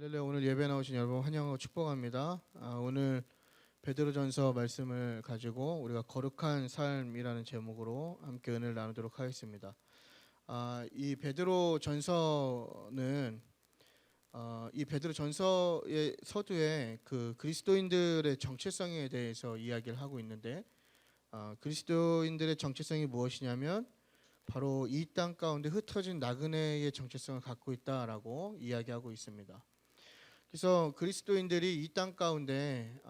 할렐루야. 오늘 예배 나오신 여러분 환영하고 축복합니다. 오늘 베드로전서 말씀을 가지고 우리가 거룩한 삶이라는 제목으로 함께 은혜를 나누도록 하겠습니다. 이 베드로전서는 이 베드로전서의 서두에 그 그리스도인들의 정체성에 대해서 이야기를 하고 있는데, 그리스도인들의 정체성이 무엇이냐면 바로 이 땅 가운데 흩어진 나그네의 정체성을 갖고 있다라고 이야기하고 있습니다. 그래서 그리스도인들이 이 땅 가운데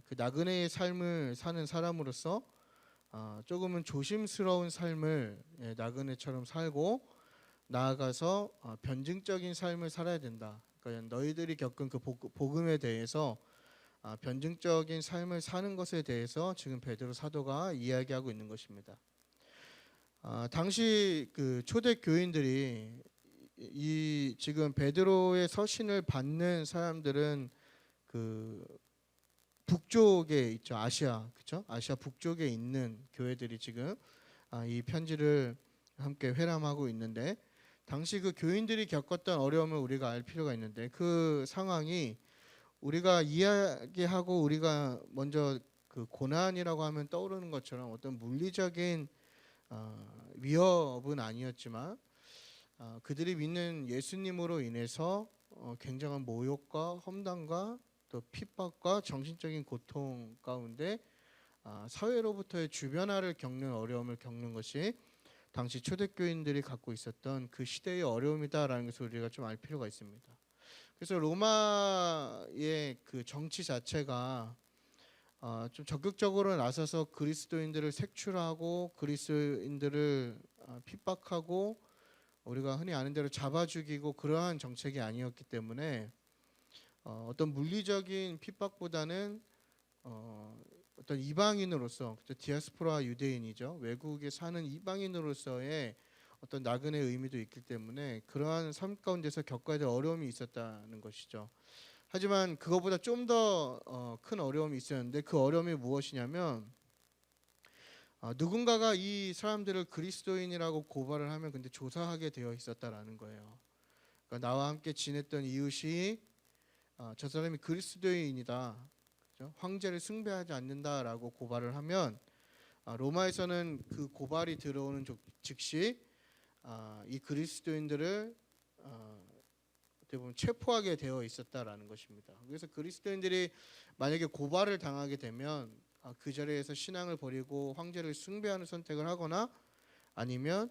그 나그네의 삶을 사는 사람으로서 조금은 조심스러운 삶을 나그네처럼 살고 나아가서 변증적인 삶을 살아야 된다. 그러니까 너희들이 겪은 그 복음에 대해서 변증적인 삶을 사는 것에 대해서 지금 베드로 사도가 이야기하고 있는 것입니다. 당시 그 초대 교인들이 이 지금 베드로의 서신을 받는 사람들은 그 북쪽에 있죠. 아시아, 그렇죠? 아시아 북쪽에 있는 교회들이 지금 이 편지를 함께 회람하고 있는데, 당시 그 교인들이 겪었던 어려움을 우리가 알 필요가 있는데, 그 상황이 우리가 이야기하고 우리가 먼저 그 고난이라고 하면 떠오르는 것처럼 어떤 물리적인 위협은 아니었지만 그들이 믿는 예수님으로 인해서 굉장한 모욕과 험담과 또 핍박과 정신적인 고통 가운데 사회로부터의 주변화를 겪는 어려움을 겪는 것이 당시 초대교인들이 갖고 있었던 그 시대의 어려움이다라는 것을 우리가 좀 알 필요가 있습니다. 그래서 로마의 그 정치 자체가 좀 적극적으로 나서서 그리스도인들을 색출하고 그리스도인들을 핍박하고 우리가 흔히 아는 대로 잡아 죽이고 그러한 정책이 아니었기 때문에 어떤 물리적인 핍박보다는 어떤 이방인으로서, 디아스포라 유대인이죠, 외국에 사는 이방인으로서의 어떤 나그네 의미도 있기 때문에 그러한 삶 가운데서 겪어야 될 어려움이 있었다는 것이죠. 하지만 그것보다 좀 더 큰 어려움이 있었는데, 그 어려움이 무엇이냐면 누군가가 이 사람들을 그리스도인이라고 고발을 하면 근데 조사하게 되어 있었다라는 거예요. 그러니까 나와 함께 지냈던 이웃이 저 사람이 그리스도인이다, 그렇죠? 황제를 숭배하지 않는다라고 고발을 하면 로마에서는 그 고발이 들어오는 즉시 이 그리스도인들을 어떻게 보면 체포하게 되어 있었다라는 것입니다. 그래서 그리스도인들이 만약에 고발을 당하게 되면 그 자리에서 신앙을 버리고 황제를 숭배하는 선택을 하거나 아니면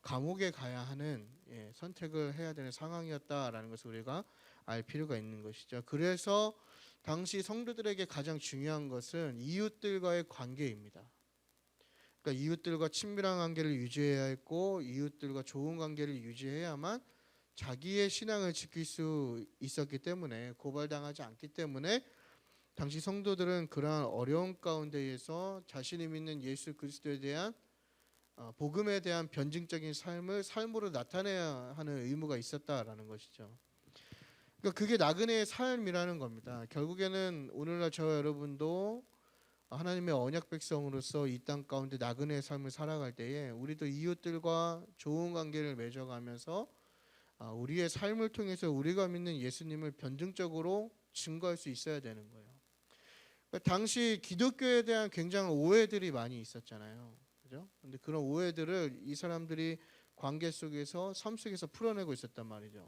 감옥에 가야 하는 선택을 해야 되는 상황이었다라는 것을 우리가 알 필요가 있는 것이죠. 그래서 당시 성도들에게 가장 중요한 것은 이웃들과의 관계입니다. 그러니까 이웃들과 친밀한 관계를 유지해야 했고, 이웃들과 좋은 관계를 유지해야만 자기의 신앙을 지킬 수 있었기 때문에, 고발당하지 않기 때문에 당시 성도들은 그러한 어려움 가운데에서 자신이 믿는 예수 그리스도에 대한 복음에 대한 변증적인 삶을 삶으로 나타내야 하는 의무가 있었다라는 것이죠. 그러니까 그게 나그네의 삶이라는 겁니다. 결국에는 오늘날 저와 여러분도 하나님의 언약 백성으로서 이 땅 가운데 나그네의 삶을 살아갈 때에 우리도 이웃들과 좋은 관계를 맺어가면서 우리의 삶을 통해서 우리가 믿는 예수님을 변증적으로 증거할 수 있어야 되는 거예요. 그러니까 당시 기독교에 대한 굉장한 오해들이 많이 있었잖아요. 그죠? 근데 그런 오해들을 이 사람들이 관계 속에서, 삶 속에서 풀어내고 있었단 말이죠.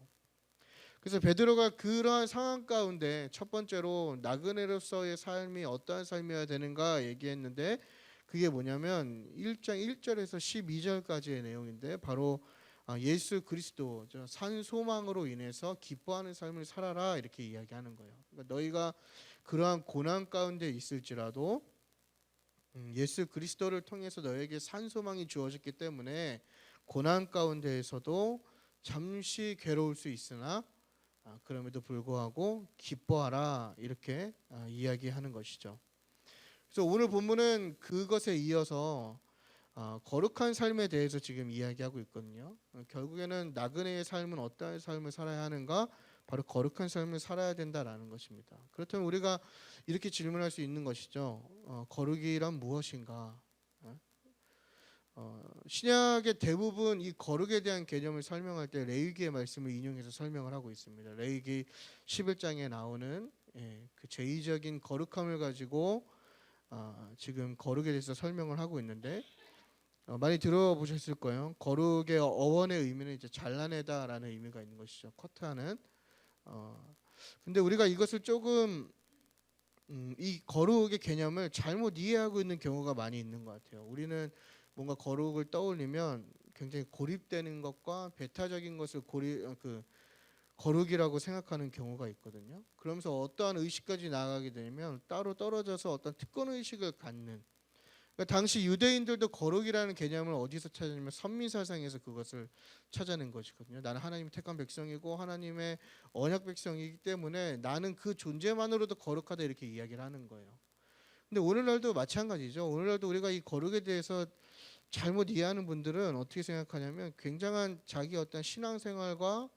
그래서 베드로가 그러한 상황 가운데 첫 번째로 나그네로서의 삶이 어떠한 삶이어야 되는가 얘기했는데, 그게 뭐냐면 1장 1절에서 12절까지의 내용인데, 바로 예수 그리스도 산 소망으로 인해서 기뻐하는 삶을 살아라, 이렇게 이야기하는 거예요. 그러니까 너희가 그러한 고난 가운데 있을지라도 예수 그리스도를 통해서 너에게 산 소망이 주어졌기 때문에 고난 가운데에서도 잠시 괴로울 수 있으나 그럼에도 불구하고 기뻐하라, 이렇게 이야기하는 것이죠. 그래서 오늘 본문은 그것에 이어서 거룩한 삶에 대해서 지금 이야기하고 있거든요. 결국에는 나그네의 삶은 어떠한 삶을 살아야 하는가? 바로 거룩한 삶을 살아야 된다라는 것입니다. 그렇다면 우리가 이렇게 질문할 수 있는 것이죠. 거룩이란 무엇인가? 신약의 대부분 이 거룩에 대한 개념을 설명할 때 레위기의 말씀을 인용해서 설명을 하고 있습니다. 레위기 11장에 나오는 그 제의적인 거룩함을 가지고 지금 거룩에 대해서 설명을 하고 있는데 많이 들어보셨을 거예요. 거룩의 어원의 의미는 이제 잘라내다라는 의미가 있는 것이죠. 커트하는. 근데 우리가 이것을 조금 이 거룩의 개념을 잘못 이해하고 있는 경우가 많이 있는 것 같아요. 우리는 뭔가 거룩을 떠올리면 굉장히 고립되는 것과 배타적인 것을 거룩이라고 생각하는 경우가 있거든요. 그러면서 어떠한 의식까지 나아가게 되면 따로 떨어져서 어떤 특권 의식을 갖는. 그러니까 당시 유대인들도 거룩이라는 개념을 어디서 찾았냐면 선민사상에서 그것을 찾아낸 것이거든요. 나는 하나님의 택한 백성이고 하나님의 언약 백성이기 때문에 나는 그 존재만으로도 거룩하다 이렇게 이야기를 하는 거예요. 근데 오늘날도 마찬가지죠. 오늘날도 우리가 이 거룩에 대해서 잘못 이해하는 분들은 어떻게 생각하냐면 굉장한 자기 어떤 신앙생활과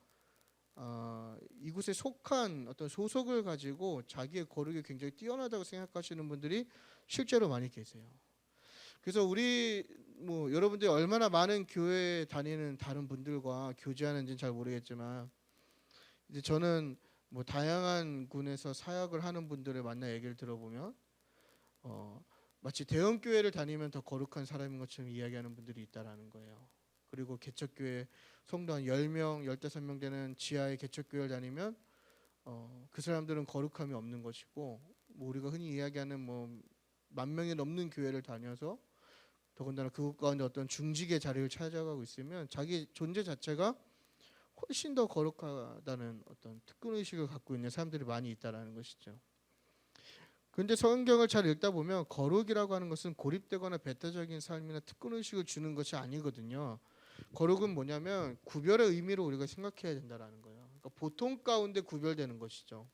이곳에 속한 어떤 소속을 가지고 자기의 거룩이 굉장히 뛰어나다고 생각하시는 분들이 실제로 많이 계세요. 그래서 우리 여러분들이 얼마나 많은 교회에 다니는 다른 분들과 교제하는지는 잘 모르겠지만 이제 저는 다양한 군에서 사역을 하는 분들을 만나 얘기를 들어보면 마치 대형 교회를 다니면 더 거룩한 사람인 것처럼 이야기하는 분들이 있다라는 거예요. 그리고 개척교회 성도 한 10명, 15명 되는 지하의 개척교회를 다니면 그 사람들은 거룩함이 없는 것이고 우리가 흔히 이야기하는 10,000명이 넘는 교회를 다녀서 더군다나 그것 가운데 어떤 중직의 자리를 찾아가고 있으면 자기 존재 자체가 훨씬 더 거룩하다는 어떤 특권의식을 갖고 있는 사람들이 많이 있다라는 것이죠. 그런데 성경을 잘 읽다 보면 거룩이라고 하는 것은 고립되거나 배타적인 삶이나 특권의식을 주는 것이 아니거든요. 거룩은 뭐냐면 구별의 의미로 우리가 생각해야 된다라는 거예요. 그러니까 보통 가운데 구별되는 것이죠.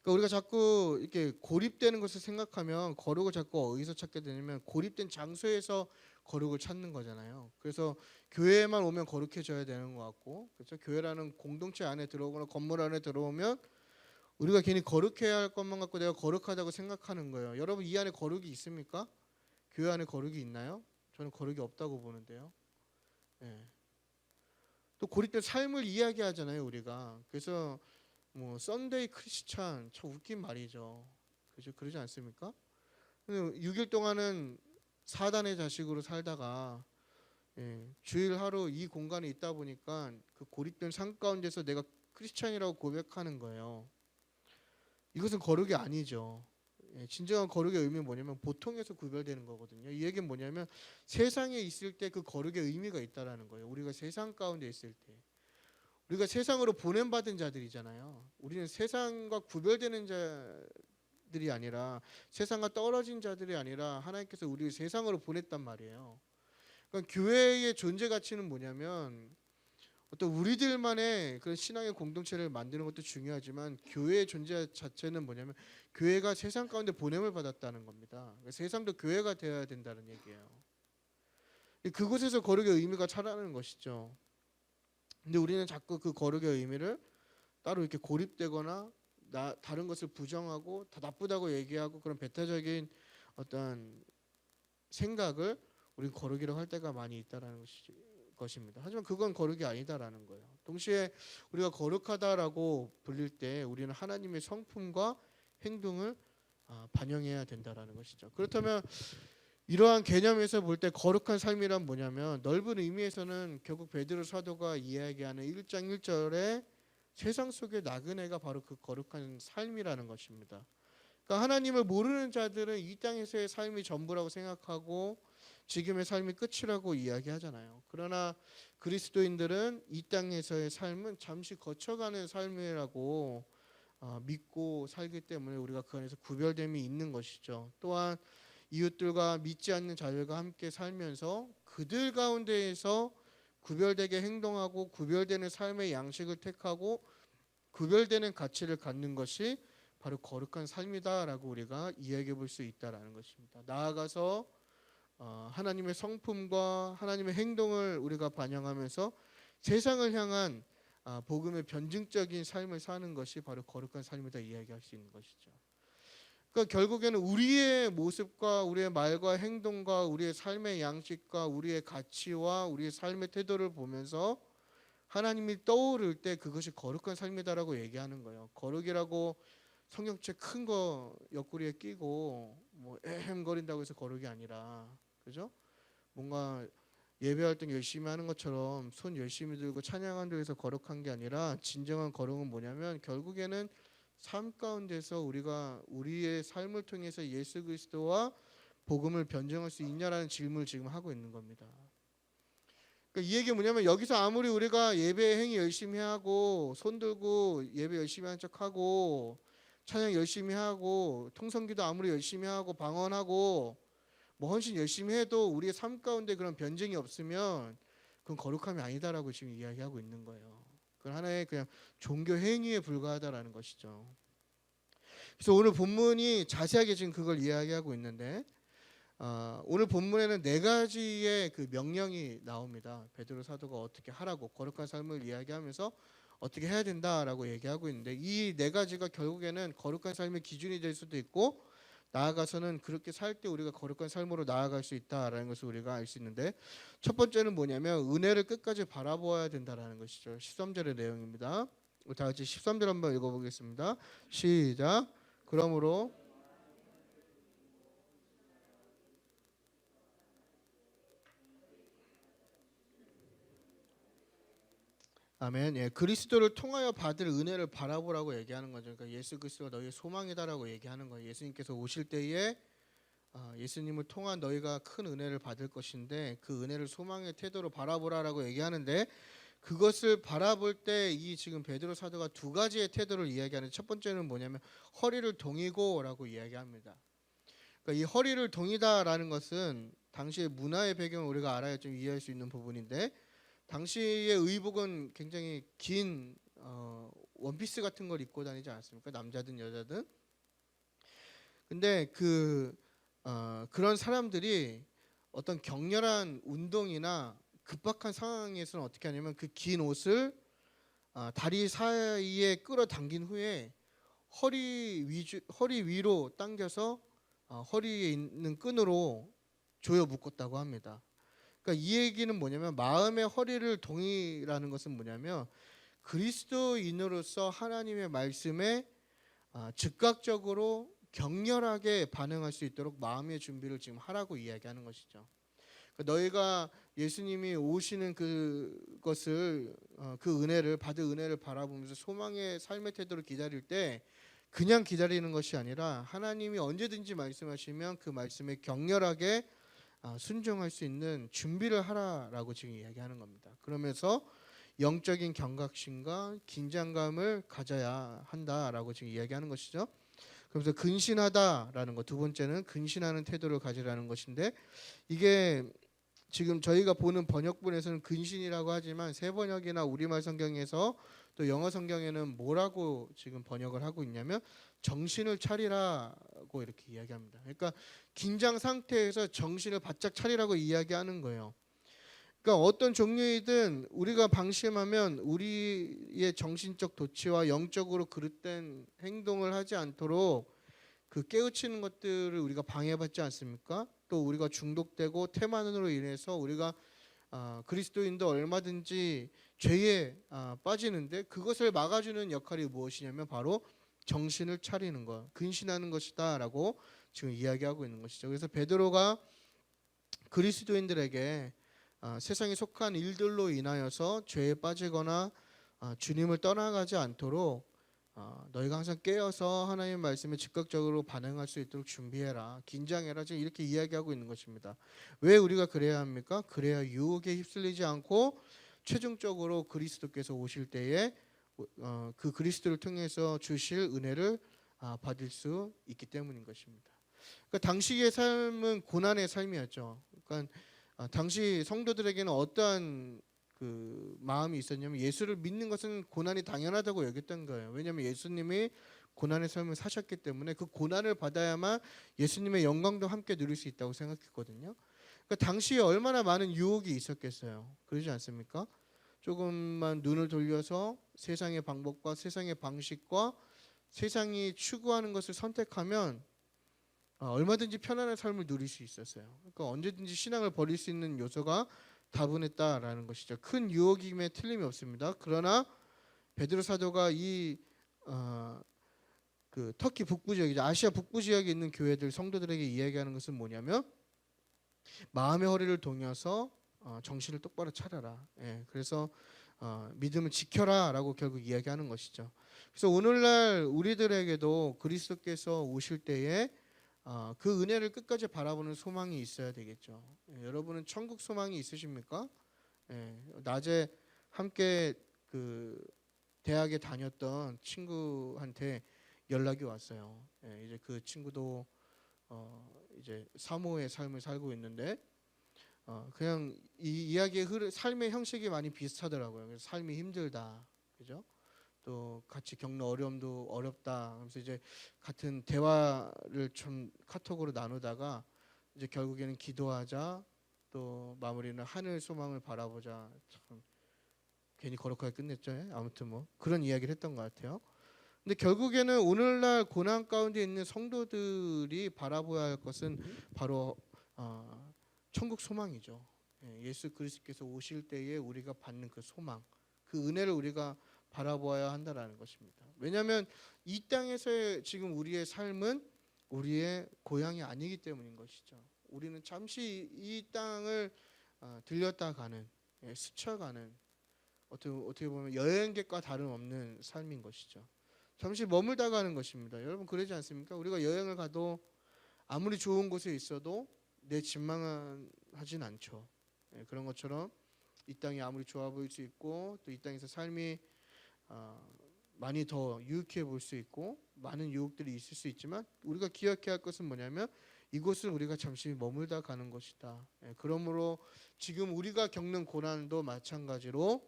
그러니까 우리가 자꾸 이렇게 고립되는 것을 생각하면 거룩을 자꾸 어디서 찾게 되냐면 고립된 장소에서 거룩을 찾는 거잖아요. 그래서 교회에만 오면 거룩해져야 되는 것 같고, 그렇죠? 교회라는 공동체 안에 들어오거나 건물 안에 들어오면 우리가 괜히 거룩해야 할 것만 갖고 내가 거룩하다고 생각하는 거예요. 여러분 이 안에 거룩이 있습니까? 교회 안에 거룩이 있나요? 저는 거룩이 없다고 보는데요. 또 고립된 삶을 이야기하잖아요, 우리가. 그래서 썬데이 크리스찬 참 웃긴 말이죠. 그죠? 그러지 않습니까? 6일 동안은 사단의 자식으로 살다가 주일 하루 이 공간에 있다 보니까 그 고립된 삶 가운데서 내가 크리스찬이라고 고백하는 거예요. 이것은 거룩이 아니죠. 진정한 거룩의 의미는 뭐냐면 보통에서 구별되는 거거든요. 이 얘기는 뭐냐면 세상에 있을 때 그 거룩의 의미가 있다라는 거예요. 우리가 세상 가운데 있을 때 우리가 세상으로 보냄받은 자들이잖아요. 우리는 세상과 구별되는 자들이 아니라 세상과 떨어진 자들이 아니라 하나님께서 우리를 세상으로 보냈단 말이에요. 그러니까 교회의 존재 가치는 뭐냐면 어떤 우리들만의 그런 신앙의 공동체를 만드는 것도 중요하지만 교회의 존재 자체는 뭐냐면 교회가 세상 가운데 보냄을 받았다는 겁니다. 그러니까 세상도 교회가 되어야 된다는 얘기예요. 그곳에서 거룩의 의미가 차라는 것이죠. 근데 우리는 자꾸 그 거룩의 의미를 따로 이렇게 고립되거나 다른 것을 부정하고 다 나쁘다고 얘기하고 그런 배타적인 어떤 생각을 우리 거룩이라고 할 때가 많이 있다라는 것입니다. 하지만 그건 거룩이 아니다라는 거예요. 동시에 우리가 거룩하다라고 불릴 때 우리는 하나님의 성품과 행동을 반영해야 된다라는 것이죠. 그렇다면 이러한 개념에서 볼 때 거룩한 삶이란 뭐냐면 넓은 의미에서는 결국 베드로 사도가 이야기하는 1장 1절에 세상 속의 나그네가 바로 그 거룩한 삶이라는 것입니다. 그러니까 하나님을 모르는 자들은 이 땅에서의 삶이 전부라고 생각하고 지금의 삶이 끝이라고 이야기하잖아요. 그러나 그리스도인들은 이 땅에서의 삶은 잠시 거쳐가는 삶이라고 믿고 살기 때문에 우리가 그 안에서 구별됨이 있는 것이죠. 또한 이웃들과 믿지 않는 자들과 함께 살면서 그들 가운데에서 구별되게 행동하고 구별되는 삶의 양식을 택하고 구별되는 가치를 갖는 것이 바로 거룩한 삶이다라고 우리가 이야기해 볼 수 있다라는 것입니다. 나아가서 하나님의 성품과 하나님의 행동을 우리가 반영하면서 세상을 향한 복음의 변증적인 삶을 사는 것이 바로 거룩한 삶이다 이야기할 수 있는 것이죠. 그러니까 결국에는 우리의 모습과 우리의 말과 행동과 우리의 삶의 양식과 우리의 가치와 우리의 삶의 태도를 보면서 하나님이 떠오를 때 그것이 거룩한 삶이다라고 얘기하는 거예요. 거룩이라고 성경책 큰 거 옆구리에 끼고 뭐 에헴거린다고 해서 거룩이 아니라, 그죠? 뭔가 예배할 때 열심히 하는 것처럼 손 열심히 들고 찬양한다고 해서 거룩한 게 아니라, 진정한 거룩은 뭐냐면 결국에는 삶 가운데서 우리가 우리의 삶을 통해서 예수 그리스도와 복음을 변증할 수 있냐라는 질문을 지금 하고 있는 겁니다. 그러니까 이 얘기 뭐냐면, 여기서 아무리 우리가 예배 행위 열심히 하고 손 들고 예배 열심히 한 척하고 찬양 열심히 하고 통성기도 아무리 열심히 하고 방언하고 뭐 헌신 열심히 해도 우리의 삶 가운데 그런 변증이 없으면 그건 거룩함이 아니다라고 지금 이야기하고 있는 거예요. 그건 하나의 그냥 종교 행위에 불과하다라는 것이죠. 그래서 오늘 본문이 자세하게 지금 그걸 이야기하고 있는데, 오늘 본문에는 네 가지의 그 명령이 나옵니다. 베드로 사도가 어떻게 하라고, 거룩한 삶을 이야기하면서 어떻게 해야 된다라고 얘기하고 있는데, 이 네 가지가 결국에는 거룩한 삶의 기준이 될 수도 있고, 나아가서는 그렇게 살 때 우리가 거룩한 삶으로 나아갈 수 있다라는 것을 우리가 알 수 있는데, 첫 번째는 뭐냐면 은혜를 끝까지 바라보아야 된다라는 것이죠. 13절의 내용입니다. 우리 다 같이 13절 한번 읽어보겠습니다. 시작. 그러므로 아멘. 예, 그리스도를 통하여 받을 은혜를 바라보라고 얘기하는 거죠. 그러니까 예수 그리스도가 너희의 소망이다라고 얘기하는 거예요. 예수님께서 오실 때에 예수님을 통한 너희가 큰 은혜를 받을 것인데, 그 은혜를 소망의 태도로 바라보라라고 얘기하는데, 그것을 바라볼 때 이 지금 베드로 사도가 두 가지의 태도를 이야기하는데, 첫 번째는 뭐냐면 허리를 동이고라고 이야기합니다. 그러니까 이 허리를 동이다라는 것은 당시의 문화의 배경을 우리가 알아야 좀 이해할 수 있는 부분인데, 당시의 의복은 굉장히 긴 원피스 같은 걸 입고 다니지 않았습니까? 남자든 여자든. 근데 그런 사람들이 어떤 격렬한 운동이나 급박한 상황에서는 어떻게 하냐면, 그 긴 옷을 다리 사이에 끌어당긴 후에 허리 위로 당겨서 허리에 있는 끈으로 조여 묶었다고 합니다. 그러니까 이 얘기는 뭐냐면, 마음의 허리를 동이라는 것은 뭐냐면 그리스도인으로서 하나님의 말씀에 즉각적으로 격렬하게 반응할 수 있도록 마음의 준비를 지금 하라고 이야기하는 것이죠. 그러니까 너희가 예수님이 오시는 그것을 그 은혜를 받을 은혜를 바라보면서 소망의 삶의 태도를 기다릴 때, 그냥 기다리는 것이 아니라 하나님이 언제든지 말씀하시면 그 말씀에 격렬하게 순종할 수 있는 준비를 하라라고 지금 이야기하는 겁니다. 그러면서 영적인 경각심과 긴장감을 가져야 한다라고 지금 이야기하는 것이죠. 그래서 근신하다라는 것, 두 번째는 근신하는 태도를 가지라는 것인데, 이게 지금 저희가 보는 번역본에서는 근신이라고 하지만 새 번역이나 우리말 성경에서 또 영어 성경에는 뭐라고 지금 번역을 하고 있냐면 정신을 차리라고 이렇게 이야기합니다. 그러니까 긴장 상태에서 정신을 바짝 차리라고 이야기하는 거예요. 그러니까 어떤 종류이든 우리가 방심하면 우리의 정신적 도취와 영적으로 그릇된 행동을 하지 않도록 그 깨우치는 것들을 우리가 방해받지 않습니까? 또 우리가 중독되고 태만으로 인해서 우리가 그리스도인도 얼마든지 죄에 빠지는데, 그것을 막아주는 역할이 무엇이냐면 바로 정신을 차리는 것, 근신하는 것이다라고 지금 이야기하고 있는 것이죠. 그래서 베드로가 그리스도인들에게 세상에 속한 일들로 인하여서 죄에 빠지거나 주님을 떠나가지 않도록 너희가 항상 깨어서 하나님의 말씀에 즉각적으로 반응할 수 있도록 준비해라, 긴장해라, 지금 이렇게 이야기하고 있는 것입니다. 왜 우리가 그래야 합니까? 그래야 유혹에 휩쓸리지 않고 최종적으로 그리스도께서 오실 때에 그 그리스도를 통해서 주실 은혜를 받을 수 있기 때문인 것입니다. 그러니까 당시의 삶은 고난의 삶이었죠. 그러니까 당시 성도들에게는 어떠한 그 마음이 있었냐면, 예수를 믿는 것은 고난이 당연하다고 여겼던 거예요. 왜냐하면 예수님이 고난의 삶을 사셨기 때문에 그 고난을 받아야만 예수님의 영광도 함께 누릴 수 있다고 생각했거든요. 그러니까 당시에 얼마나 많은 유혹이 있었겠어요. 그러지 않습니까? 조금만 눈을 돌려서 세상의 방법과 세상의 방식과 세상이 추구하는 것을 선택하면 얼마든지 편안한 삶을 누릴 수 있었어요. 그러니까 언제든지 신앙을 버릴 수 있는 요소가 다분했다라는 것이죠. 큰 유혹임에 틀림이 없습니다. 그러나 베드로 사도가 그 터키 북부 지역이죠. 아시아 북부 지역에 있는 교회들 성도들에게 이야기하는 것은 뭐냐면 마음의 허리를 동여서 정신을 똑바로 차려라. 그래서 믿음을 지켜라라고 결국 이야기하는 것이죠. 그래서 오늘날 우리들에게도 그리스도께서 오실 때에 그 은혜를 끝까지 바라보는 소망이 있어야 되겠죠. 여러분은 천국 소망이 있으십니까? 낮에 함께 그 대학에 다녔던 친구한테 연락이 왔어요. 이제 그 친구도 이제 사모의 삶을 살고 있는데 그냥 이 이야기의 삶의 형식이 많이 비슷하더라고요. 그래서 삶이 힘들다, 그죠? 또 같이 겪는 어려움도 어렵다. 그래서 이제 같은 대화를 좀 카톡으로 나누다가 이제 결국에는 기도하자, 또 마무리는 하늘 소망을 바라보자. 참 괜히 거룩하게 끝냈죠. 아무튼 뭐 그런 이야기를 했던 것 같아요. 근데 결국에는 오늘날 고난 가운데 있는 성도들이 바라보아야 할 것은 바로 천국 소망이죠. 예수 그리스도께서 오실 때에 우리가 받는 그 소망, 그 은혜를 우리가 바라보아야 한다라는 것입니다. 왜냐하면 이 땅에서의 지금 우리의 삶은 우리의 고향이 아니기 때문인 것이죠. 우리는 잠시 이 땅을 들렸다 가는, 스쳐가는, 어떻게 보면 여행객과 다름없는 삶인 것이죠. 잠시 머물다 가는 것입니다. 여러분 그러지 않습니까? 우리가 여행을 가도 아무리 좋은 곳에 있어도 내 집만 하진 않죠. 그런 것처럼 이 땅이 아무리 좋아 보일 수 있고 또 이 땅에서 삶이 많이 더 유익해 볼 수 있고 많은 유혹들이 있을 수 있지만 우리가 기억해야 할 것은 뭐냐면 이곳은 우리가 잠시 머물다 가는 것이다. 그러므로 지금 우리가 겪는 고난도 마찬가지로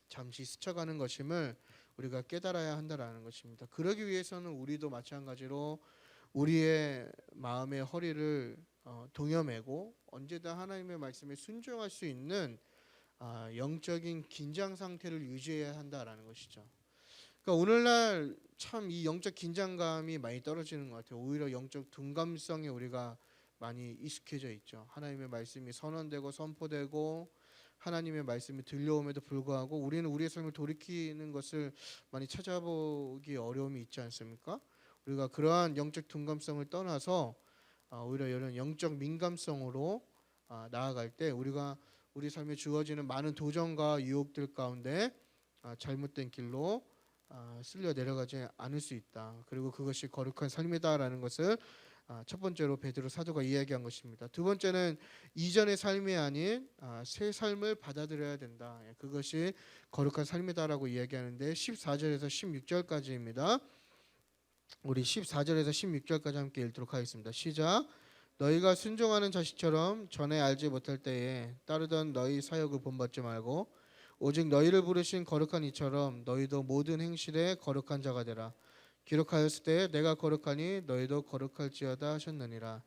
잠시 스쳐가는 것임을 우리가 깨달아야 한다라는 것입니다. 그러기 위해서는 우리도 마찬가지로 우리의 마음의 허리를 동여매고 언제든 하나님의 말씀에 순종할 수 있는 영적인 긴장 상태를 유지해야 한다라는 것이죠. 그러니까 오늘날 참 이 영적 긴장감이 많이 떨어지는 것 같아요. 오히려 영적 둔감성에 우리가 많이 익숙해져 있죠. 하나님의 말씀이 선언되고 선포되고 하나님의 말씀이 들려옴에도 불구하고 우리는 우리의 삶을 돌이키는 것을 많이 찾아보기 어려움이 있지 않습니까? 우리가 그러한 영적 둔감성을 떠나서 오히려 이런 영적 민감성으로 나아갈 때 우리가 우리 삶에 주어지는 많은 도전과 유혹들 가운데 잘못된 길로 쓸려 내려가지 않을 수 있다. 그리고 그것이 거룩한 삶이다라는 것을 첫 번째로 베드로 사도가 이야기한 것입니다. 두 번째는 이전의 삶이 아닌 새 삶을 받아들여야 된다. 그것이 거룩한 삶이다라고 이야기하는데 14절에서 16절까지입니다. 우리 14절에서 16절까지 함께 읽도록 하겠습니다. 시작. 너희가 순종하는 자식처럼 전에 알지 못할 때에 따르던 너희 사역을 본받지 말고 오직 너희를 부르신 거룩한 이처럼 너희도 모든 행실에 거룩한 자가 되라. 기록하였을 때 내가 거룩하니 너희도 거룩할지어다 하셨느니라.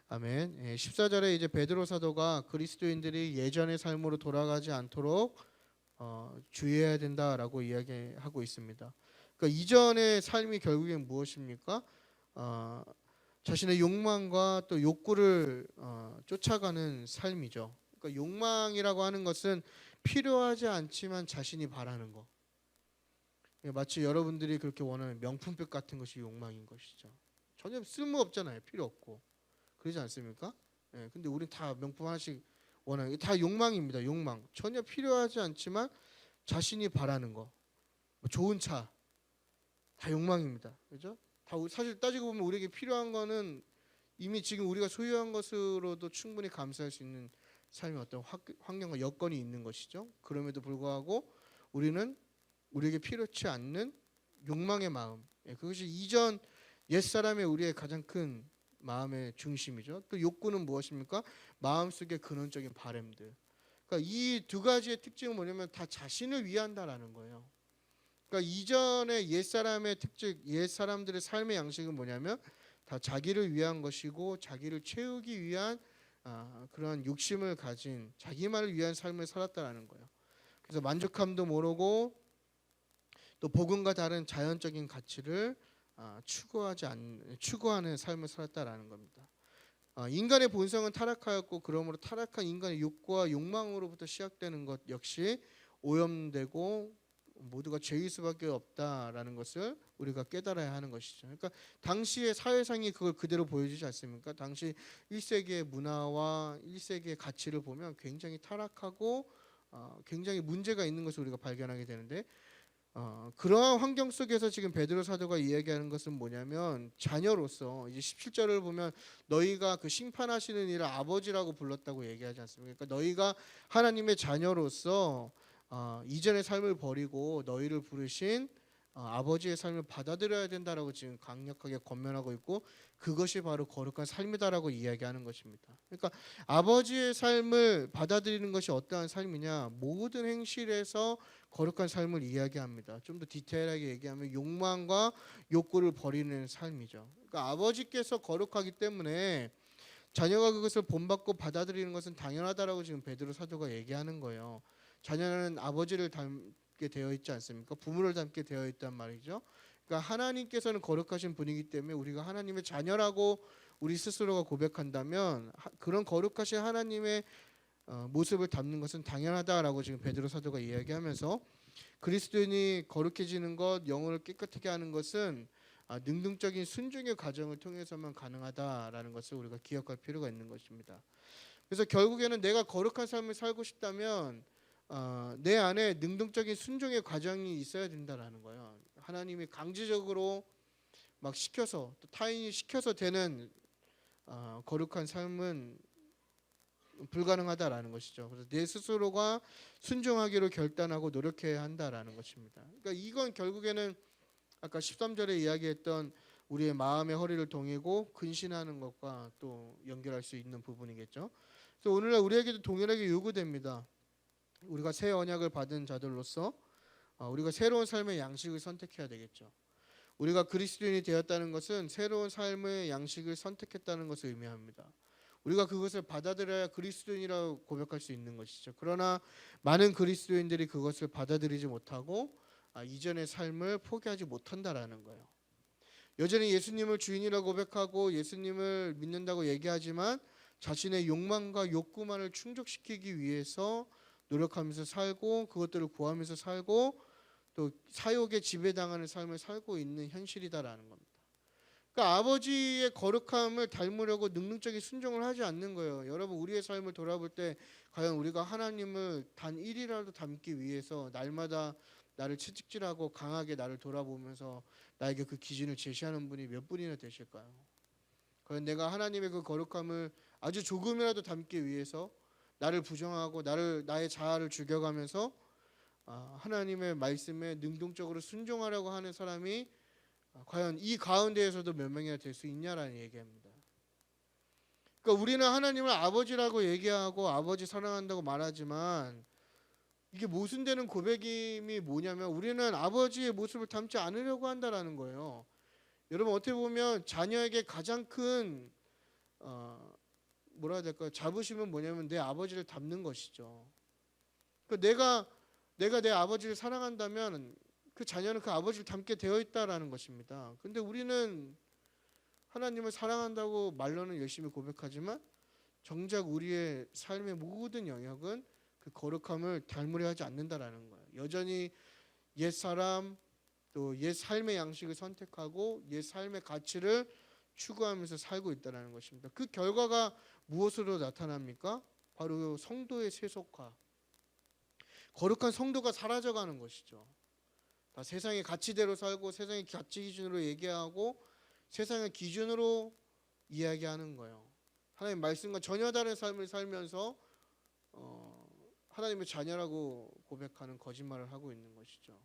아멘. 14절에 이제 베드로 사도가 그리스도인들이 예전의 삶으로 돌아가지 않도록 주의해야 된다라고 이야기하고 있습니다. 그러니까 이전의 삶이 결국엔 무엇입니까? 자신의 욕망과 또 욕구를 쫓아가는 삶이죠. 그러니까 욕망이라고 하는 것은 필요하지 않지만 자신이 바라는 거. 마치 여러분들이 그렇게 원하는 명품백 같은 것이 욕망인 것이죠. 전혀 쓸모 없잖아요. 필요 없고. 그러지 않습니까? 근데 우린 다 명품 하나씩 원하는 게 다 욕망입니다. 욕망. 전혀 필요하지 않지만 자신이 바라는 거. 좋은 차. 다 욕망입니다. 그죠? 다 사실 따지고 보면 우리에게 필요한 거는 이미 지금 우리가 소유한 것으로도 충분히 감사할 수 있는 삶의 어떤 환경과 여건이 있는 것이죠. 그럼에도 불구하고 우리는 우리에게 필요치 않는 욕망의 마음, 그것이 이전 옛사람의 우리의 가장 큰 마음의 중심이죠. 또 욕구는 무엇입니까? 마음속의 근원적인 바램들. 그러니까 이 두 가지의 특징은 뭐냐면 다 자신을 위한다라는 거예요. 그러니까 이전의 옛사람의 특징, 옛사람들의 삶의 양식은 뭐냐면 다 자기를 위한 것이고 자기를 채우기 위한 그런 욕심을 가진 자기만을 위한 삶을 살았다라는 거예요. 그래서 만족함도 모르고 또 복음과 다른 자연적인 가치를 추구하는 삶을 살았다라는 겁니다. 인간의 본성은 타락하였고 그러므로 타락한 인간의 욕구와 욕망으로부터 시작되는 것 역시 오염되고 모두가 죄일 수밖에 없다라는 것을 우리가 깨달아야 하는 것이죠. 그러니까 당시의 사회상이 그걸 그대로 보여주지 않습니까? 당시 1세기의 문화와 1세기의 가치를 보면 굉장히 타락하고 굉장히 문제가 있는 것을 우리가 발견하게 되는데 그러한 환경 속에서 지금 베드로 사도가 이야기하는 것은 뭐냐면 자녀로서 이제 17절을 보면 너희가 그 심판하시는 이를 아버지라고 불렀다고 얘기하지 않습니까? 그러니까 너희가 하나님의 자녀로서 이전의 삶을 버리고 너희를 부르신 아버지의 삶을 받아들여야 된다라고 지금 강력하게 권면하고 있고 그것이 바로 거룩한 삶이다라고 이야기하는 것입니다. 그러니까 아버지의 삶을 받아들이는 것이 어떠한 삶이냐? 모든 행실에서 거룩한 삶을 이야기합니다. 좀 더 디테일하게 얘기하면 욕망과 욕구를 버리는 삶이죠. 그러니까 아버지께서 거룩하기 때문에 자녀가 그것을 본받고 받아들이는 것은 당연하다라고 지금 베드로 사도가 얘기하는 거예요. 자녀는 아버지를 닮게 되어 있지 않습니까? 부모를 닮게 되어 있단 말이죠. 그러니까 하나님께서는 거룩하신 분이기 때문에 우리가 하나님의 자녀라고 우리 스스로가 고백한다면 그런 거룩하신 하나님의 모습을 담는 것은 당연하다라고 지금 베드로 사도가 이야기하면서 그리스도인이 거룩해지는 것, 영혼을 깨끗하게 하는 것은 능동적인 순종의 과정을 통해서만 가능하다라는 것을 우리가 기억할 필요가 있는 것입니다. 그래서 결국에는 내가 거룩한 삶을 살고 싶다면 내 안에 능동적인 순종의 과정이 있어야 된다라는 거예요. 하나님이 강제적으로 막 시켜서 또 타인이 시켜서 되는 거룩한 삶은 불가능하다라는 것이죠. 그래서 내 스스로가 순종하기로 결단하고 노력해야 한다라는 것입니다. 그러니까 이건 결국에는 아까 13절에 이야기했던 우리의 마음의 허리를 동이고 근신하는 것과 또 연결할 수 있는 부분이겠죠. 그래서 오늘날 우리에게도 동일하게 요구됩니다. 우리가 새 언약을 받은 자들로서 우리가 새로운 삶의 양식을 선택해야 되겠죠. 우리가 그리스도인이 되었다는 것은 새로운 삶의 양식을 선택했다는 것을 의미합니다. 우리가 그것을 받아들여야 그리스도인이라고 고백할 수 있는 것이죠. 그러나 많은 그리스도인들이 그것을 받아들이지 못하고 이전의 삶을 포기하지 못한다라는 거예요. 여전히 예수님을 주인이라고 고백하고 예수님을 믿는다고 얘기하지만 자신의 욕망과 욕구만을 충족시키기 위해서 노력하면서 살고 그것들을 구하면서 살고 또 사욕에 지배당하는 삶을 살고 있는 현실이다라는 겁니다. 그러니까 아버지의 거룩함을 닮으려고 능동적인 순종을 하지 않는 거예요. 여러분 우리의 삶을 돌아볼 때 과연 우리가 하나님을 단 1이라도 닮기 위해서 날마다 나를 채찍질하고 강하게 나를 돌아보면서 나에게 그 기준을 제시하는 분이 몇 분이나 되실까요? 과연 내가 하나님의 그 거룩함을 아주 조금이라도 닮기 위해서 나를 부정하고 나의 자아를 죽여가면서 하나님의 말씀에 능동적으로 순종하려고 하는 사람이 과연 이 가운데에서도 몇 명이나 될 수 있냐라는 얘기입니다. 그러니까 우리는 하나님을 아버지라고 얘기하고 아버지 사랑한다고 말하지만 이게 모순되는 고백임이 뭐냐면 우리는 아버지의 모습을 닮지 않으려고 한다라는 거예요. 여러분 어떻게 보면 자녀에게 가장 큰 뭐라 해야 될까요? 자부심은 뭐냐면 내 아버지를 닮는 것이죠. 그러니까 내가 내 아버지를 사랑한다면 그 자녀는 그 아버지를 닮게 되어 있다라는 것입니다. 근데 우리는 하나님을 사랑한다고 말로는 열심히 고백하지만 정작 우리의 삶의 모든 영역은 그 거룩함을 닮으려 하지 않는다라는 거예요. 여전히 옛사람 또 옛 삶의 양식을 선택하고 옛 삶의 가치를 추구하면서 살고 있다는 것입니다. 그 결과가 무엇으로 나타납니까? 바로 성도의 세속화. 거룩한 성도가 사라져가는 것이죠. 다 세상의 가치대로 살고 세상의 가치 기준으로 얘기하고 세상의 기준으로 이야기하는 거예요. 하나님 말씀과 전혀 다른 삶을 살면서 하나님의 자녀라고 고백하는 거짓말을 하고 있는 것이죠.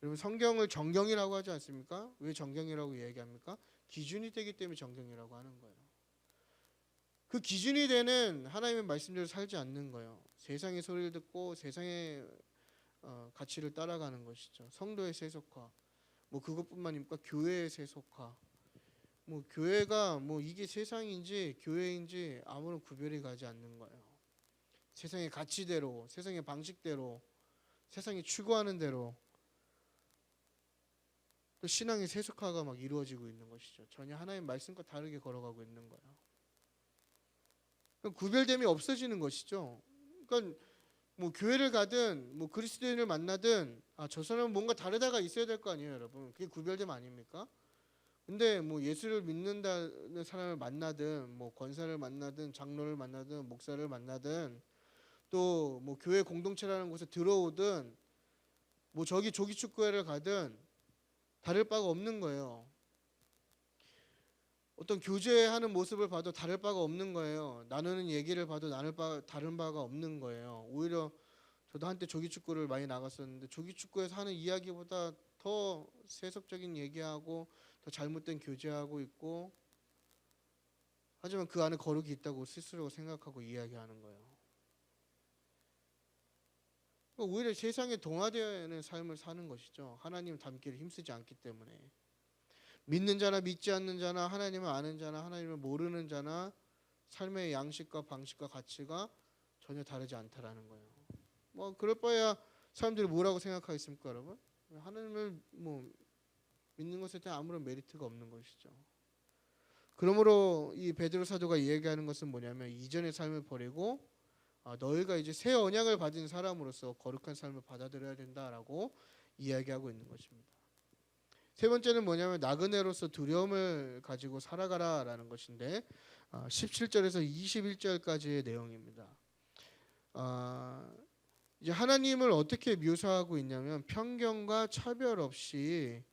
여러분 성경을 정경이라고 하지 않습니까? 왜 정경이라고 이야기합니까? 기준이 되기 때문에 정경이라고 하는 거예요. 그 기준이 되는 하나님의 말씀대로 살지 않는 거예요. 세상의 소리를 듣고 세상의 가치를 따라가는 것이죠. 성도의 세속화. 뭐 그것뿐만입니까? 교회의 세속화. 뭐 교회가 뭐 이게 세상인지 교회인지 아무런 구별이 가지 않는 거예요. 세상의 가치대로, 세상의 방식대로, 세상이 추구하는 대로 또 신앙의 세속화가 막 이루어지고 있는 것이죠. 전혀 하나님 말씀과 다르게 걸어가고 있는 거예요. 그러니까 구별됨이 없어지는 것이죠. 그러니까 뭐 교회를 가든 뭐 그리스도인을 만나든 저 사람은 뭔가 다르다가 있어야 될 거 아니에요, 여러분. 그게 구별됨 아닙니까? 근데 뭐 예수를 믿는다는 사람을 만나든 뭐 권사를 만나든 장로를 만나든 목사를 만나든 또 뭐 교회 공동체라는 곳에 들어오든 뭐 저기 조기축구회를 가든 다를 바가 없는 거예요. 어떤 교제하는 모습을 봐도 다를 바가 없는 거예요. 나누는 얘기를 봐도 다른 바가 없는 거예요. 오히려 저도 한때 조기축구를 많이 나갔었는데 조기축구에서 하는 이야기보다 더 세속적인 얘기하고 더 잘못된 교제하고 있고, 하지만 그 안에 거룩이 있다고 스스로 생각하고 이야기하는 거예요. 오히려 세상에 동화되는 삶을 사는 것이죠. 하나님 닮기를 힘쓰지 않기 때문에. 믿는 자나 믿지 않는 자나 하나님을 아는 자나 하나님을 모르는 자나 삶의 양식과 방식과 가치가 전혀 다르지 않다라는 거예요. 뭐 그럴 바에야 사람들이 뭐라고 생각하겠습니까, 여러분? 하나님을 뭐 믿는 것에 대한 아무런 메리트가 없는 것이죠. 그러므로 이 베드로 사도가 이야기하는 것은 뭐냐면 이전의 삶을 버리고 너희가 이제 새 언약을 받은 사람으로서 거룩한 삶을 받아들여야 된다라고 이야기하고 있는 것입니다. 세 번째는 뭐냐면 나그네로서 두려움을 가지고 살아가라라는 것인데 17절에서 21절까지의 내용입니다. 이제 하나님을 어떻게 묘사하고 있냐면 편견과 차별 없이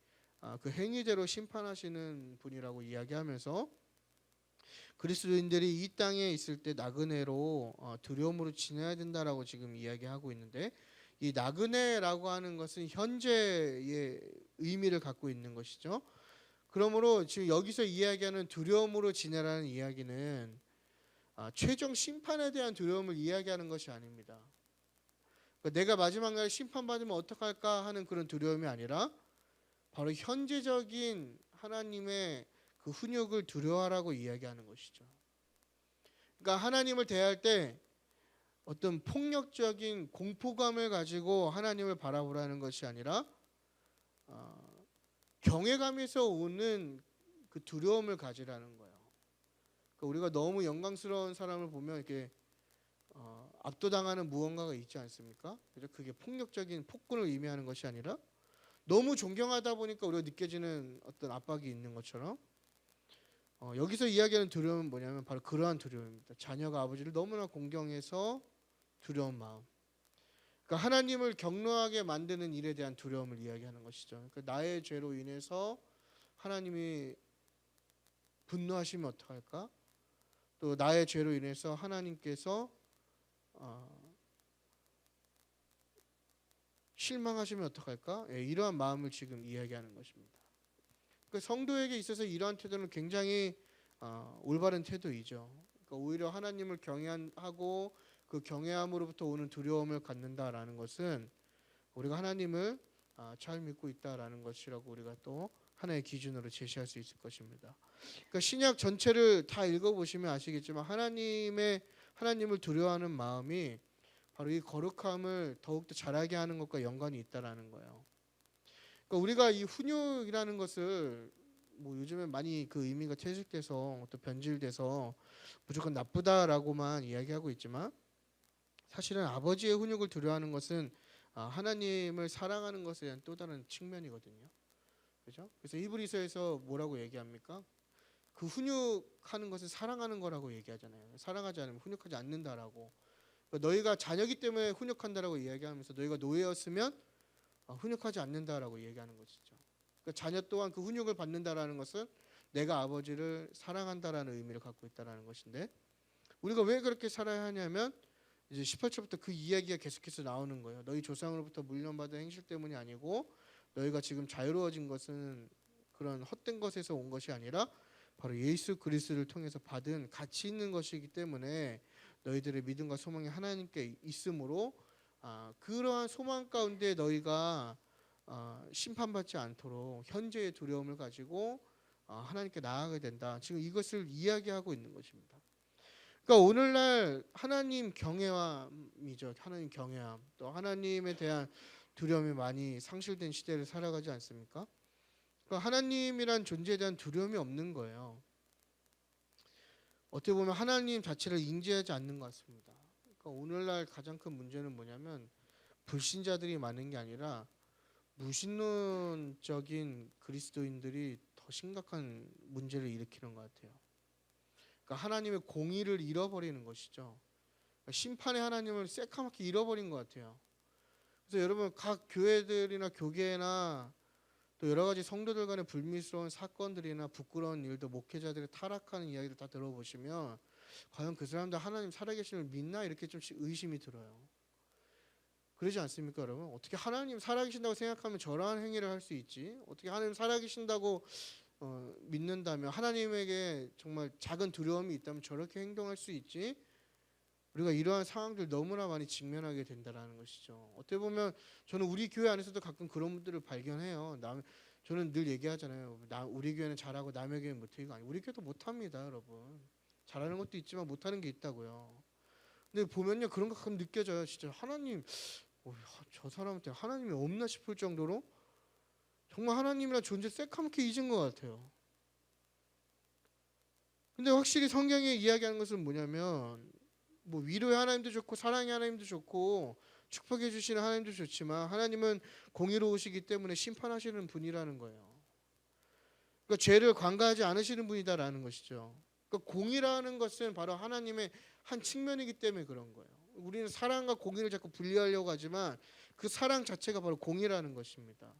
그 행위대로 심판하시는 분이라고 이야기하면서 그리스도인들이 이 땅에 있을 때 나그네로 두려움으로 지내야 된다라고 지금 이야기하고 있는데, 이 나그네라고 하는 것은 현재의 의미를 갖고 있는 것이죠. 그러므로 지금 여기서 이야기하는 두려움으로 지내라는 이야기는 최종 심판에 대한 두려움을 이야기하는 것이 아닙니다. 그러니까 내가 마지막 날 심판받으면 어떡할까 하는 그런 두려움이 아니라 바로 현재적인 하나님의 그 훈육을 두려워하라고 이야기하는 것이죠. 그러니까 하나님을 대할 때 어떤 폭력적인 공포감을 가지고 하나님을 바라보라는 것이 아니라 경외감에서 오는 그 두려움을 가지라는 거예요. 그러니까 우리가 너무 영광스러운 사람을 보면 이렇게 압도당하는 무언가가 있지 않습니까? 그래서 그게 폭력적인 폭군을 의미하는 것이 아니라 너무 존경하다 보니까 우리가 느껴지는 어떤 압박이 있는 것처럼 여기서 이야기하는 두려움은 뭐냐면 바로 그러한 두려움입니다. 자녀가 아버지를 너무나 공경해서 두려운 마음. 그러니까 하나님을 경노하게 만드는 일에 대한 두려움을 이야기하는 것이죠. 그러니까 나의 죄로 인해서 하나님이 분노하시면 어떡할까? 또 나의 죄로 인해서 하나님께서 실망하시면 어떡할까? 이러한 마음을 지금 이야기하는 것입니다. 그 성도에게 있어서 이러한 태도는 굉장히 올바른 태도이죠. 그러니까 오히려 하나님을 경외하고 그 경외함으로부터 오는 두려움을 갖는다라는 것은 우리가 하나님을 잘 믿고 있다라는 것이라고 우리가 또 하나의 기준으로 제시할 수 있을 것입니다. 그러니까 신약 전체를 다 읽어보시면 아시겠지만 하나님을 두려워하는 마음이 바로 이 거룩함을 더욱더 자라게 하는 것과 연관이 있다라는 거예요. 그러니까 우리가 이 훈육이라는 것을 뭐 요즘에 많이 그 의미가 퇴색돼서 또 변질돼서 무조건 나쁘다라고만 이야기하고 있지만, 사실은 아버지의 훈육을 두려워하는 것은 하나님을 사랑하는 것에 대한 또 다른 측면이거든요. 그렇죠? 그래서 히브리서에서 뭐라고 얘기합니까? 그 훈육하는 것을 사랑하는 거라고 얘기하잖아요. 사랑하지 않으면 훈육하지 않는다라고. 그러니까 너희가 자녀기 때문에 훈육한다라고 이야기하면서 너희가 노예였으면 훈육하지 않는다라고 얘기하는 것이죠. 그러니까 자녀 또한 그 훈육을 받는다라는 것은 내가 아버지를 사랑한다라는 의미를 갖고 있다라는 것인데, 우리가 왜 그렇게 살아야 하냐면 이제 18절부터 그 이야기가 계속해서 나오는 거예요. 너희 조상으로부터 물려받은 행실 때문이 아니고 너희가 지금 자유로워진 것은 그런 헛된 것에서 온 것이 아니라 바로 예수 그리스도를 통해서 받은 가치 있는 것이기 때문에 너희들의 믿음과 소망이 하나님께 있으므로 그러한 소망 가운데 너희가 심판받지 않도록 현재의 두려움을 가지고 하나님께 나아가게 된다. 지금 이것을 이야기하고 있는 것입니다. 그러니까 오늘날 하나님 경외함이죠. 하나님 경외함, 또 하나님에 대한 두려움이 많이 상실된 시대를 살아가지 않습니까? 그러니까 하나님이란 존재에 대한 두려움이 없는 거예요. 어떻게 보면 하나님 자체를 인지하지 않는 것 같습니다. 그러니까 오늘날 가장 큰 문제는 뭐냐면 불신자들이 많은 게 아니라 무신론적인 그리스도인들이 더 심각한 문제를 일으키는 것 같아요. 그러니까 하나님의 공의를 잃어버리는 것이죠. 그러니까 심판의 하나님을 새카맣게 잃어버린 것 같아요. 그래서 여러분 각 교회들이나 교계나 또 여러 가지 성도들 간의 불미스러운 사건들이나 부끄러운 일도 목회자들이 타락하는 이야기를 다 들어보시면 과연 그 사람들 하나님 살아계심을 믿나 이렇게 좀 의심이 들어요. 그러지 않습니까, 여러분? 어떻게 하나님 살아계신다고 생각하면 저러한 행위를 할 수 있지? 어떻게 하나님 살아계신다고 믿는다면 하나님에게 정말 작은 두려움이 있다면 저렇게 행동할 수 있지? 우리가 이러한 상황들 너무나 많이 직면하게 된다라는 것이죠. 어떻게 보면 저는 우리 교회 안에서도 가끔 그런 분들을 발견해요. 저는 늘 얘기하잖아요. 우리 교회는 잘하고 남의 교회는 못해. 이거 아니에요. 우리 교회도 못합니다, 여러분. 잘하는 것도 있지만 못하는 게 있다고요. 근데 보면요, 그런 거 가끔 느껴져요. 진짜 하나님, 저 사람한테 하나님이 없나 싶을 정도로 정말 하나님이란 존재 새카맣게 잊은 것 같아요. 근데 확실히 성경에 이야기하는 것은 뭐냐면 뭐 위로의 하나님도 좋고 사랑의 하나님도 좋고 축복해 주시는 하나님도 좋지만 하나님은 공의로우시기 때문에 심판하시는 분이라는 거예요. 그러니까 죄를 관가하지 않으시는 분이다라는 것이죠. 그러니까 공의라는 것은 바로 하나님의 한 측면이기 때문에 그런 거예요. 우리는 사랑과 공의를 자꾸 분리하려고 하지만 그 사랑 자체가 바로 공의라는 것입니다.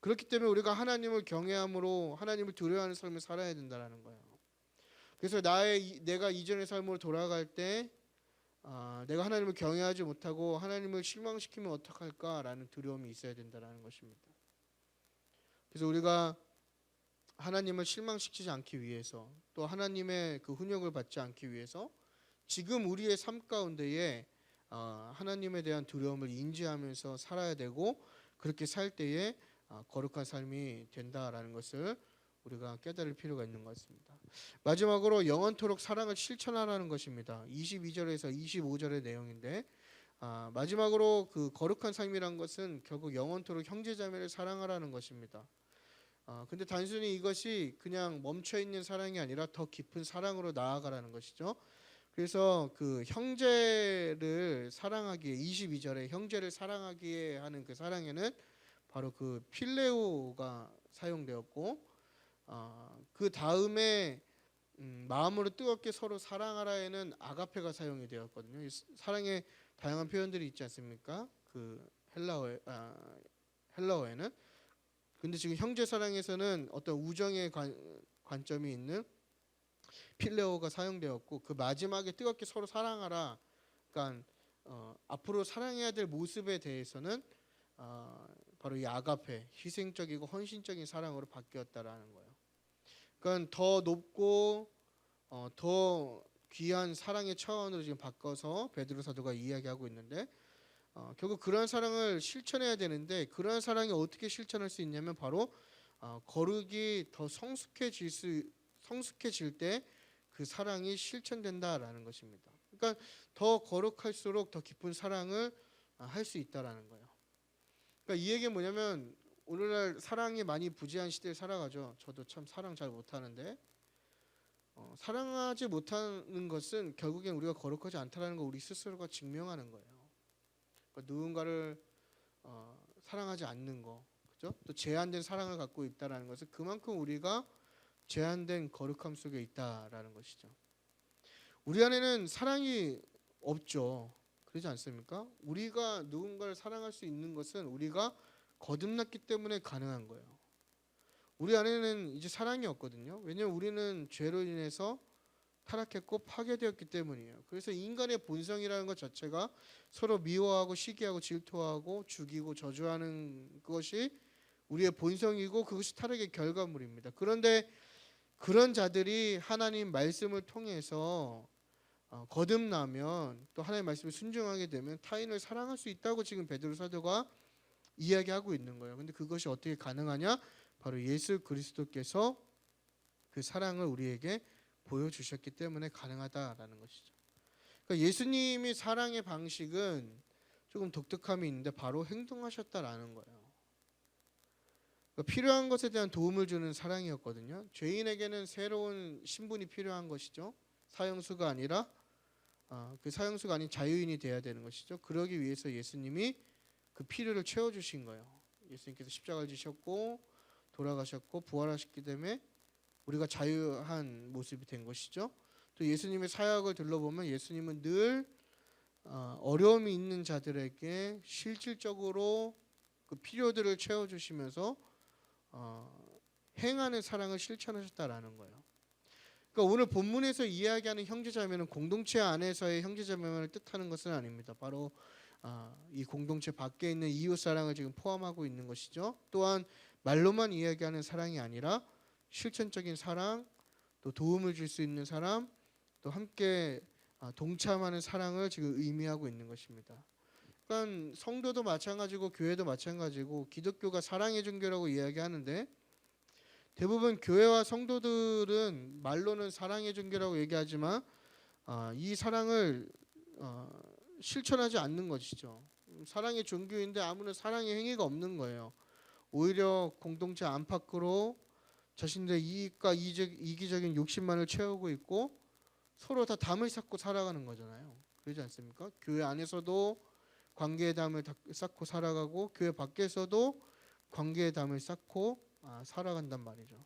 그렇기 때문에 우리가 하나님을 경외함으로 하나님을 두려워하는 삶을 살아야 된다는 거예요. 그래서 내가 이전의 삶으로 돌아갈 때 내가 하나님을 경외하지 못하고 하나님을 실망시키면 어떡할까라는 두려움이 있어야 된다는 것입니다. 그래서 우리가 하나님을 실망시키지 않기 위해서 또 하나님의 그 훈육을 받지 않기 위해서 지금 우리의 삶 가운데에 하나님에 대한 두려움을 인지하면서 살아야 되고 그렇게 살 때에 거룩한 삶이 된다라는 것을 우리가 깨달을 필요가 있는 것 같습니다. 마지막으로 영원토록 사랑을 실천하라는 것입니다. 22절에서 25절의 내용인데 마지막으로 그 거룩한 삶이란 것은 결국 영원토록 형제자매를 사랑하라는 것입니다. 근데 단순히 이것이 그냥 멈춰 있는 사랑이 아니라 더 깊은 사랑으로 나아가라는 것이죠. 그래서 그 형제를 사랑하기에 22절에 형제를 사랑하기에 하는 그 사랑에는 바로 그 필레오가 사용되었고 그 다음에 마음으로 뜨겁게 서로 사랑하라에는 아가페가 사용이 되었거든요. 사랑의 다양한 표현들이 있지 않습니까? 그 헬라어에는 근데 지금 형제 사랑에서는 어떤 우정의 관점이 있는 필레오가 사용되었고 그 마지막에 뜨겁게 서로 사랑하라. 그러니까 앞으로 사랑해야 될 모습에 대해서는 바로 이 아가페, 희생적이고 헌신적인 사랑으로 바뀌었다라는 거예요. 그러니까 더 높고 더 귀한 사랑의 차원으로 지금 바꿔서 베드로 사도가 이야기하고 있는데 결국 그러한 사랑을 실천해야 되는데 그러한 사랑이 어떻게 실천할 수 있냐면 바로 거룩이 더 성숙해질 때 그 사랑이 실천된다라는 것입니다. 그러니까 더 거룩할수록 더 깊은 사랑을 할 수 있다라는 거예요. 그러니까 이 얘기는 뭐냐면 오늘날 사랑이 많이 부재한 시대에 살아가죠. 저도 참 사랑 잘 못하는데 사랑하지 못하는 것은 결국엔 우리가 거룩하지 않다라는 거 우리 스스로가 증명하는 거예요. 그러니까 누군가를 사랑하지 않는 거, 그죠? 또 제한된 사랑을 갖고 있다라는 것은 그만큼 우리가 제한된 거룩함 속에 있다라는 것이죠. 우리 안에는 사랑이 없죠. 그렇지 않습니까? 우리가 누군가를 사랑할 수 있는 것은 우리가 거듭났기 때문에 가능한 거예요. 우리 안에는 이제 사랑이 없거든요. 왜냐하면 우리는 죄로 인해서 타락했고 파괴되었기 때문이에요. 그래서 인간의 본성이라는 것 자체가 서로 미워하고 시기하고 질투하고 죽이고 저주하는 것이 우리의 본성이고 그것이 타락의 결과물입니다. 그런데 그런 자들이 하나님 말씀을 통해서 거듭나면 또 하나님의 말씀에 순종하게 되면 타인을 사랑할 수 있다고 지금 베드로 사도가 이야기하고 있는 거예요. 근데 그것이 어떻게 가능하냐? 바로 예수 그리스도께서 그 사랑을 우리에게 보여주셨기 때문에 가능하다라는 것이죠. 그러니까 예수님이 사랑의 방식은 조금 독특함이 있는데 바로 행동하셨다라는 거예요. 그러니까 필요한 것에 대한 도움을 주는 사랑이었거든요. 죄인에게는 새로운 신분이 필요한 것이죠. 사형수가 아니라 그 사형수가 아닌 자유인이 돼야 되는 것이죠. 그러기 위해서 예수님이 그 필요를 채워주신 거예요. 예수님께서 십자가를 지셨고 돌아가셨고 부활하셨기 때문에 우리가 자유한 모습이 된 것이죠. 또 예수님의 사역을 들러보면 예수님은 늘 어려움이 있는 자들에게 실질적으로 그 필요들을 채워주시면서 행하는 사랑을 실천하셨다라는 거예요. 그러니까 오늘 본문에서 이야기하는 형제자매는 공동체 안에서의 형제자매만을 뜻하는 것은 아닙니다. 바로 이 공동체 밖에 있는 이웃 사랑을 지금 포함하고 있는 것이죠. 또한 말로만 이야기하는 사랑이 아니라 실천적인 사랑, 또 도움을 줄 수 있는 사람, 또 함께 동참하는 사랑을 지금 의미하고 있는 것입니다. 그러니까 성도도 마찬가지고 교회도 마찬가지고 기독교가 사랑의 종교라고 이야기하는데 대부분 교회와 성도들은 말로는 사랑의 종교라고 얘기하지만 이 사랑을 실천하지 않는 것이죠. 사랑의 종교인데 아무런 사랑의 행위가 없는 거예요. 오히려 공동체 안팎으로 자신들의 이익과 이기적인 욕심만을 채우고 있고 서로 다 담을 쌓고 살아가는 거잖아요. 그러지 않습니까? 교회 안에서도 관계의 담을 쌓고 살아가고 교회 밖에서도 관계의 담을 쌓고 살아간단 말이죠.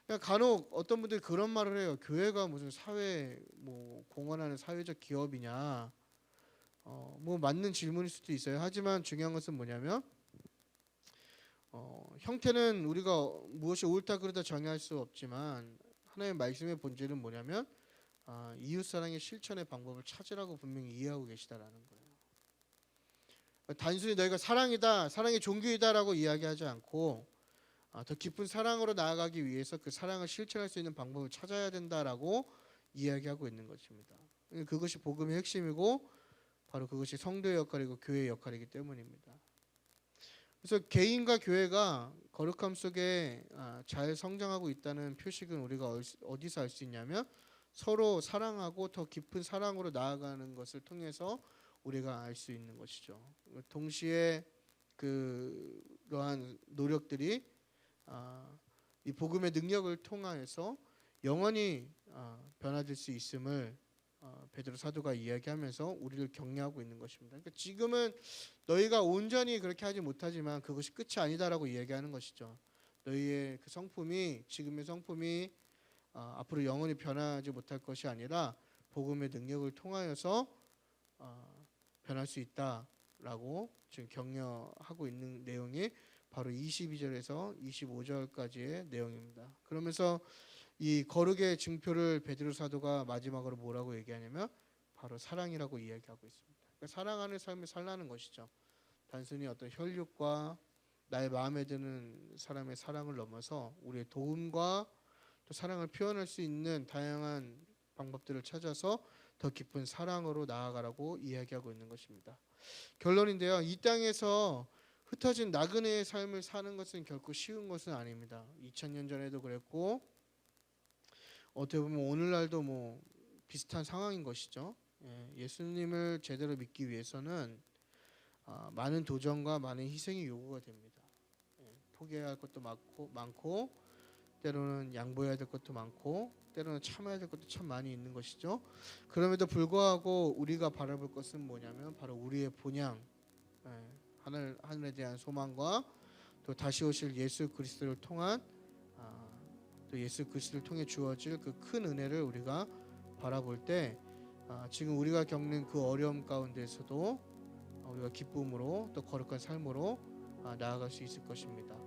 그러니까 간혹 어떤 분들이 그런 말을 해요. 교회가 무슨 사회 공헌하는 사회적 기업이냐. 맞는 질문일 수도 있어요. 하지만 중요한 것은 뭐냐면 형태는 우리가 무엇이 옳다 그르다 정의할 수 없지만 하나님의 말씀의 본질은 뭐냐면 이웃사랑의 실천의 방법을 찾으라고 분명히 이해하고 계시다라는 거예요. 단순히 너희가 사랑이다, 사랑의 종교이다라고 이야기하지 않고 더 깊은 사랑으로 나아가기 위해서 그 사랑을 실천할 수 있는 방법을 찾아야 된다라고 이야기하고 있는 것입니다. 그것이 복음의 핵심이고 바로 그것이 성도의 역할이고 교회의 역할이기 때문입니다. 그래서 개인과 교회가 거룩함 속에 잘 성장하고 있다는 표식은 우리가 어디서 알 수 있냐면 서로 사랑하고 더 깊은 사랑으로 나아가는 것을 통해서 우리가 알 수 있는 것이죠. 동시에 그러한 노력들이 이 복음의 능력을 통하여서 영원히 변화될 수 있음을 베드로 사도가 이야기하면서 우리를 격려하고 있는 것입니다. 그러니까 지금은 너희가 온전히 그렇게 하지 못하지만 그것이 끝이 아니다라고 이야기하는 것이죠. 너희의 그 성품이 지금의 성품이 앞으로 영원히 변하지 못할 것이 아니라 복음의 능력을 통하여서 변할 수 있다라고 지금 격려하고 있는 내용이 바로 22절에서 25절까지의 내용입니다. 그러면서 이 거룩의 증표를 베드로 사도가 마지막으로 뭐라고 얘기하냐면 바로 사랑이라고 이야기하고 있습니다. 그러니까 사랑하는 삶을 살라는 것이죠. 단순히 어떤 혈육과 나의 마음에 드는 사람의 사랑을 넘어서 우리의 도움과 또 사랑을 표현할 수 있는 다양한 방법들을 찾아서 더 깊은 사랑으로 나아가라고 이야기하고 있는 것입니다. 결론인데요. 이 땅에서 흩어진 나그네의 삶을 사는 것은 결코 쉬운 것은 아닙니다. 2000년 전에도 그랬고 어떻게 보면 오늘날도 비슷한 상황인 것이죠. 예수님을 제대로 믿기 위해서는 많은 도전과 많은 희생이 요구가 됩니다. 포기해야 할 것도 많고 때로는 양보해야 될 것도 많고 때로는 참아야 될 것도 참 많이 있는 것이죠. 그럼에도 불구하고 우리가 바라볼 것은 뭐냐면 바로 우리의 본향, 하늘에 대한 소망과 또 다시 오실 예수 그리스도를 통한 또 예수 그리스도를 통해 주어질 그 큰 은혜를 우리가 바라볼 때 지금 우리가 겪는 그 어려움 가운데서도 우리가 기쁨으로 또 거룩한 삶으로 나아갈 수 있을 것입니다.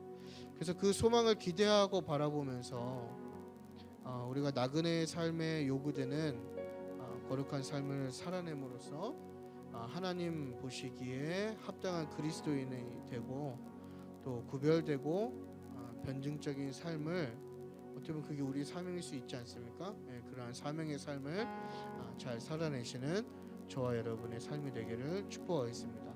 그래서 그 소망을 기대하고 바라보면서 우리가 나그네의 삶에 요구되는 거룩한 삶을 살아냄으로써 하나님 보시기에 합당한 그리스도인이 되고 또 구별되고 변증적인 삶을 어떻게 보면 그게 우리의 사명일 수 있지 않습니까? 그러한 사명의 삶을 잘 살아내시는 저와 여러분의 삶이 되기를 축복하겠습니다.